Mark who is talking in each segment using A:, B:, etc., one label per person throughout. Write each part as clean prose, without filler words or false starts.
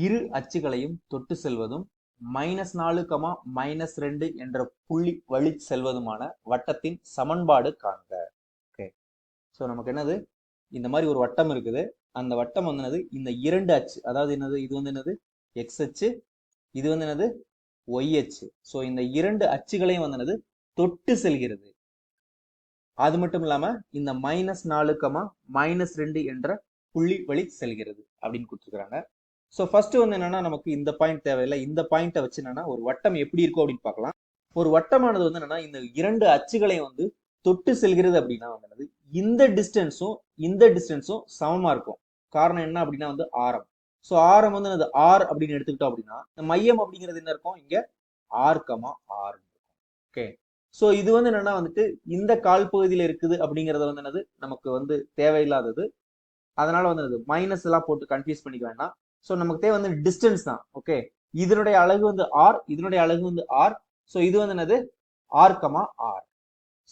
A: இரு அச்சுகளையும் தொட்டு செல்வதும் -4, -2 என்ற புள்ளி வழி செல்வதுமான வட்டத்தின் சமன்பாடு காண்க. ஓகே, ஸோ நமக்கு என்னது, இந்த மாதிரி ஒரு வட்டம் இருக்குது. அந்த வட்டம் வந்து என்னது, இந்த இரண்டு அச்சு, அதாவது என்னது, இது வந்து என்னது எக்ஸ் அச்சு, இது வந்து என்னது ஒய் அச்சு. ஸோ இந்த இரண்டு அச்சுகளையும் வந்து என்னது தொட்டு செல்கிறது. அது மட்டும் இல்லாம இந்த -4, -2 என்ற புள்ளி வழி செல்கிறது அப்படின்னு கொடுத்துருக்காங்க. ஸோ ஃபர்ஸ்ட் வந்து என்னன்னா, நமக்கு இந்த பாயிண்ட் தேவையில்லை. இந்த பாயிண்ட்டை வச்சு என்னன்னா ஒரு வட்டம் எப்படி இருக்கும் அப்படின்னு பார்க்கலாம். ஒரு வட்டமானது வந்து என்னன்னா இந்த இரண்டு அச்சுகளையும் வந்து தொட்டு செல்கிறது அப்படின்னா வந்து இந்த டிஸ்டன்ஸும் சமமா இருக்கும். காரணம் என்ன அப்படின்னா வந்து ஆரம். ஸோ ஆரம் வந்து அது ஆர் அப்படின்னு எடுத்துக்கிட்டோம் அப்படின்னா இந்த மையம் அப்படிங்கிறது என்ன இருக்கும், இங்க ஆர், ஆர். ஓகே, ஸோ இது வந்து என்னன்னா வந்துட்டு இந்த கால் பகுதியில் இருக்குது அப்படிங்கறது வந்து என்னது நமக்கு வந்து தேவையில்லாதது. அதனால வந்து மைனஸ் எல்லாம் போட்டு கன்ஃபியூஸ் பண்ணிக்க வேண்டாம். ஸோ நமக்கு தேவை வந்து டிஸ்டன்ஸ் தான். ஓகே, இதனுடைய அலகு வந்து ஆர், இதனுடைய அலகு வந்து ஆர். ஸோ இது வந்து என்னது ஆர், ஆர்.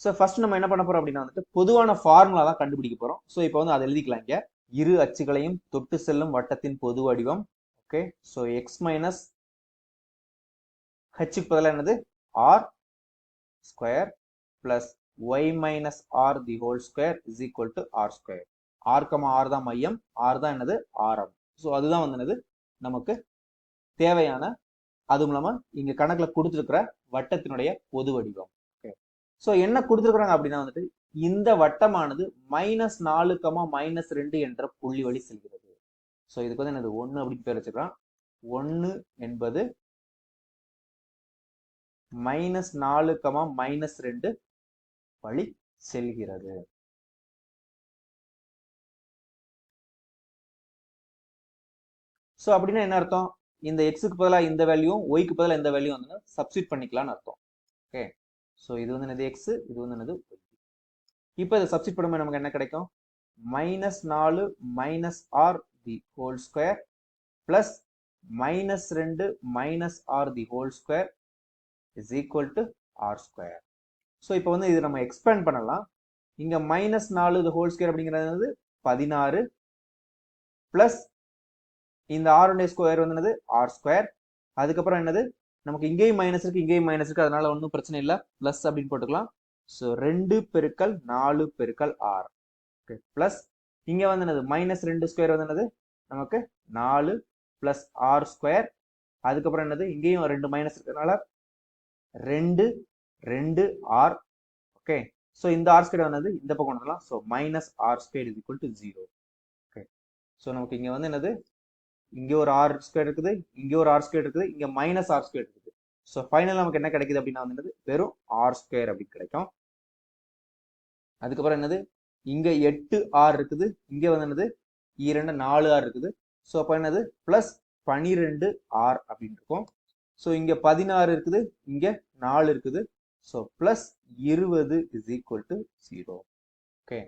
A: ஸோ ஃபர்ஸ்ட் நம்ம என்ன பண்ண போறோம் அப்படின்னா வந்துட்டு பொதுவான ஃபார்முலா தான் கண்டுபிடிக்க போறோம். ஸோ இப்போ வந்து அதை எழுதிக்கலாம். இங்க இரு அச்சுகளையும் தொட்டு செல்லும் வட்டத்தின் பொது வடிவம். ஓகே, ஸோ எக்ஸ் மைனஸ் ஹெச்சுக்கு பதிலாக என்னது r square plus y minus r the whole square is equal to r square. R, r தான் மையம், ஆர் தான் என்னது ஆரம். ஸோ அதுதான் வந்து என்னது நமக்கு தேவையான, அதுவும் இல்லாம இங்க கணக்குல கொடுத்துருக்கிற வட்டத்தினுடைய பொது வடிவம். ஓகே, ஸோ என்ன கொடுத்துருக்காங்க அப்படின்னா வந்துட்டு இந்த வட்டமானது -4, -2 என்ற புள்ளி வழி செல்கிறது. ஸோ இதுக்கு வந்து என்னது 1 அப்படின்னு பேர் வச்சுக்கலாம். 1 என்பது -4, -2 வழி செல்கிறது. ஸோ அப்படின்னா என்ன அர்த்தம், இந்த எக்ஸுக்கு பதிலாக இந்த வேல்யூ, ஒய்க்கு பதிலாக இந்த வேல்யூ வந்து சப்ஸ்டியூட் பண்ணிக்கலாம்னு அர்த்தம். ஓகே, ஸோ இது வந்து என்னது எக்ஸ், இது வந்து என்னது ஒய். இப்போ இதை சப்ஸ்டியூட் பண்ணும்போது நமக்கு என்ன கிடைக்கும், -4 minus r the whole square plus -2 minus r the whole square is equal to r square. So இப்போ வந்து இது நம்ம எக்ஸ்பேண்ட் பண்ணலாம். இங்க -4 தி ஹோல் ஸ்கொயர் அப்படிங்கிறது 16 பிளஸ் இந்த ஆருடைய ஸ்கொயர் வந்து என்னது ஆர் ஸ்கொயர். அதுக்கப்புறம் என்னது நமக்கு இங்கேயும் மைனஸ் இருக்கு, இங்கேயும் மைனஸ் இருக்கு, அதனால ஒன்றும் பிரச்சனை இல்லை, பிளஸ் அப்படின்னு போட்டுக்கலாம். ஸோ 2 பெருக்கல் 4 பெருக்கல் ஆர். ஓகே, பிளஸ் இங்க வந்து என்னது -2 ஸ்கொயர் வந்து என்னது நமக்கு 4 பிளஸ் ஆர் ஸ்கொயர். அதுக்கப்புறம் என்னது இங்கேயும் 2 மைனஸ் இருக்கிறதுனால 2 2 ஆர். ஓகே, ஸோ இந்த ஆர் ஸ்கொயர் வந்து இந்த பக்கம் வந்துடலாம். So minus r square is equal to 0. Okay, so நமக்கு இங்க வந்து என்னது இங்க ஒரு ஆர் ஸ்கொயர் இருக்குது, இங்க ஒரு ஆர் ஸ்கொயர் இருக்குது, இங்க மைனஸ் ஆர் ஸ்கொயர் இருக்குது. ஸோ ஃபைனல் நமக்கு என்ன கிடைக்குது அப்படின்னா வந்து வெறும் ஆர் ஸ்கொயர் அப்படின்னு கிடைக்கும். அதுக்கப்புறம் என்னது இங்க 8 ஆர் இருக்குது, இங்க வந்து என்னது 2 4 ஆர் இருக்குது. ஸோ அப்போ என்னது பிளஸ் 12 ஆர் அப்படின்னு இருக்கும். ஸோ இங்க 16 இருக்குது, இங்க 4 இருக்குது. So plus 20 is equal to 0. Okay,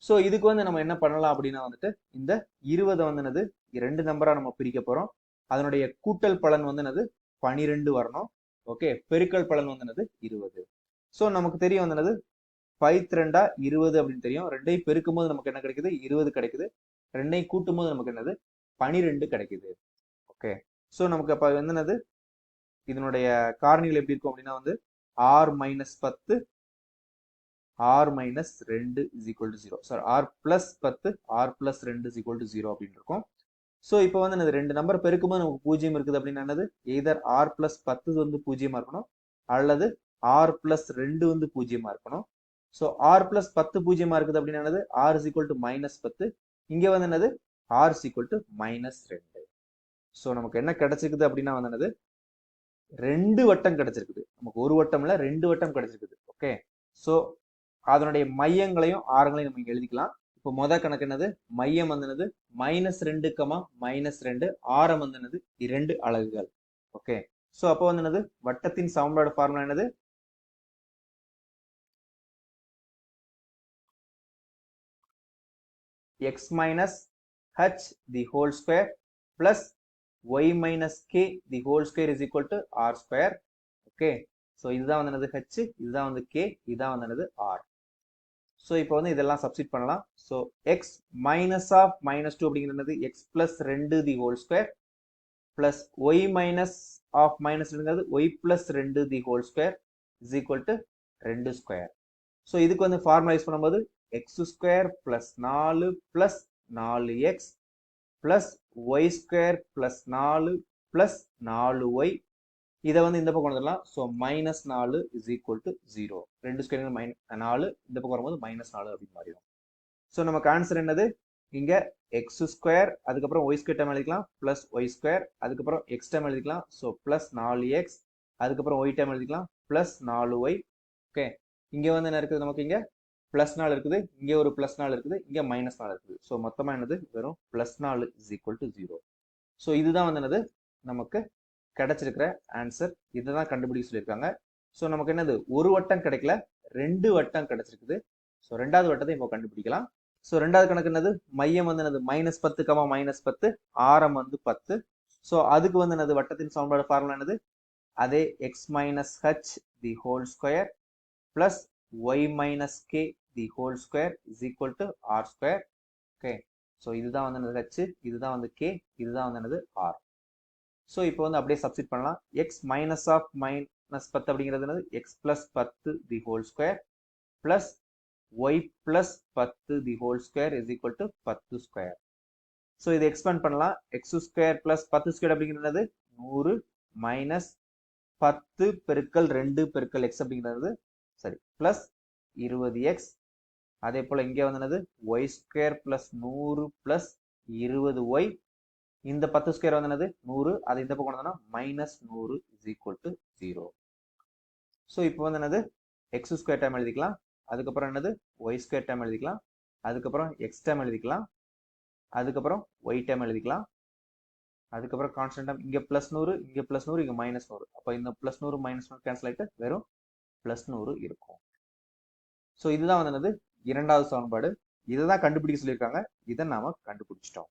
A: so இதுக்கு வந்து நம்ம என்ன பண்ணலாம் அப்படின்னா வந்துட்டு இந்த 20 வந்து என்னது 2 நம்பரா நம்ம பிரிக்க போறோம். அதனுடைய கூட்டல் பலன் வந்து என்னது 12 வரணும். ஓகே, பெருக்கல் பலன் வந்து என்னது 20. ஸோ நமக்கு தெரியும் வந்து என்னது 5 20 அப்படின்னு தெரியும். ரெண்டையும் பெருக்கும் போது நமக்கு என்ன கிடைக்குது 20 கிடைக்குது. ரெண்டையும் கூட்டும் போது நமக்கு என்னது 12 கிடைக்குது. ஓகே, ஸோ நமக்கு அப்ப வந்து என்னது இதனுடைய காரணிகள் எப்படி இருக்கும் அப்படின்னா வந்து r minus 10 r minus 2 is equal to 0. சார் r plus 10 r plus 2 is equal to 0 அப்படின்னு இருக்கும். ஸோ இப்போ வந்து என்னது 2 நம்பர் பெருக்கும்போது நமக்கு 0 இருக்குது அப்படின்னா என்னது எய்தர் ஆர் பிளஸ் 10 வந்து 0 இருக்கணும், அல்லது ஆர் பிளஸ் 2 வந்து 0 இருக்கணும். ஸோ ஆர் பிளஸ் 10 0 இருக்குது அப்படின்னா என்னது r is equal to minus 10. இங்க வந்து என்னது r is equal to minus 2. So நமக்கு என்ன கிடைச்சிருக்குது அப்படின்னா வந்து என்னது 2 வட்டம் கிடைச்சிருக்குது. நமக்கு ஒரு வட்டம் இல்ல 2 வட்டம் கிடைச்சிருக்குது. ஓகே, ஸோ அதனுடைய மையங்களையும் ஆரங்களையும் நம்ம இங்க எழுதிக்கலாம். இப்போ முதல் கணக்கு என்னது மையம் வந்து என்னது -2, -2, ஆரம் வந்து என்னது 2 அலகுகள். ஓகே, ஸோ அப்போ வந்து என்னது வட்டத்தின் சமன்பாடு ஃபார்முலா என்னது x minus h the whole square plus y minus k the whole square is equal to r square. Okay, so இதுதான் வந்து என்னது h, இதுதான் வந்து k, இதுதான் வந்து என்னது r. ஸோ இப்போ வந்து இதெல்லாம் சப்ஸ்டிட் பண்ணலாம். ஸோ எக்ஸ் மைனஸ் ஆஃப் -2 அப்படிங்கிறது x plus 2 the whole square plus y minus of minus ரெண்டுங்கிறது ஒய் பிளஸ் ரெண்டு the whole square is equal to ரெண்டு ஸ்கொயர். ஸோ இதுக்கு வந்து ஃபார்முலா யூஸ் பண்ணும்போது x square plus 4 plus 4x plus y square plus 4 plus 4y இதை வந்து இந்த பக்கம் வந்துடலாம். So minus 4 is equal to 0. ரெண்டு ஸ்கொயர் 4 இந்த பக்கம் வரும்போது மைனஸ் 4 அப்படின்னு மாறிடும். ஸோ நமக்கு ஆன்சர் என்னது? இங்க எக்ஸ் ஸ்கொயர் அதுக்கப்புறம் ஒய் ஸ்கொயர் டைம் எழுதிக்கலாம் பிளஸ் ஒய் ஸ்கொயர் அதுக்கப்புறம் எக்ஸ் டைம் எழுதிக்கலாம். ஸோ பிளஸ் 4x அதுக்கப்புறம் ஒய் டைம் எழுதிக்கலாம் பிளஸ் 4y. ஓகே, இங்க வந்து என்ன இருக்குது? நமக்கு இங்க பிளஸ் 4 இருக்குது, இங்க ஒரு பிளஸ் 4 இருக்குது, இங்க மைனஸ் 4 இருக்குது. ஸோ மொத்தமா என்னது? வெறும் plus 4 is equal to 0. So இதுதான் வந்து என்னது நமக்கு கிடைச்சிருக்கிற ஆன்சர். இதுதான் கண்டுபிடிக்க சொல்லியிருக்காங்க. ஸோ நமக்கு என்னது? ஒரு வட்டம் கிடைக்கல, 2 வட்டம் கிடைச்சிருக்குது. ஸோ ரெண்டாவது வட்டத்தை இப்போ கண்டுபிடிக்கலாம். ஸோ ரெண்டாவது கணக்கு என்னது? மையம் வந்து என்னது? -10, -10, ஆரம் வந்து 10. ஸோ அதுக்கு வந்து என்னது? வட்டத்தின் சமன்பாடு ஃபார்முலா என்னது? அதே x minus h the whole square plus y minus k the whole square is equal to r square. Okay, so இதுதான் வந்து என்னது? ஹச், இதுதான் வந்து கே, இதுதான் வந்து என்னது? ஆர். ஸோ இப்போ வந்து அப்படியே சப்ஸ்டிட் பண்ணலாம். எக்ஸ் மைனஸ் ஆஃப் -10 அப்படிங்கிறது என்னது? X plus 10 the whole square plus y plus 10 the whole square is equal to 10 square. So இதை எக்ஸ்பேண்ட் பண்ணலாம். எக்ஸ் ஸ்கொயர் பிளஸ் 10 ஸ்கொயர் அப்படிங்கிறது 100 மைனஸ் 10 பெருக்கல் 2 பெருக்கல் எக்ஸ் அப்படிங்கிறது சரி பிளஸ் 20x. அதே போல இங்கே வந்து என்னது? Y square plus 100 plus 20y. இந்த 10 ஸ்கொயர் வந்து என்னது? 100. அது இந்த பக்கம் வந்தோம்னா minus 100 is equal to 0. So இப்போ வந்து என்னது? எக்ஸ் ஸ்கொயர் டைம் எழுதிக்கலாம், அதுக்கப்புறம் என்னது? ஒய் ஸ்கொயர் டைம் எழுதிக்கலாம், அதுக்கப்புறம் எக்ஸ் டைம் எழுதிக்கலாம், அதுக்கப்புறம் ஒய் டைம் எழுதிக்கலாம், அதுக்கப்புறம் கான்ஸ்டன்ட் டைம் இங்கே பிளஸ் 100, இங்கே பிளஸ் 100, இங்கே மைனஸ் 100. அப்போ இந்த பிளஸ் 100 மைனஸ் 100 கேன்சல் ஆகிட்டு வெறும் பிளஸ் 100 இருக்கும். ஸோ இதுதான் வந்து என்னது? இரண்டாவது சமன்பாடு. இதை தான் கண்டுபிடிக்க சொல்லியிருக்காங்க. இதை நாம கண்டுபிடிச்சிட்டோம்.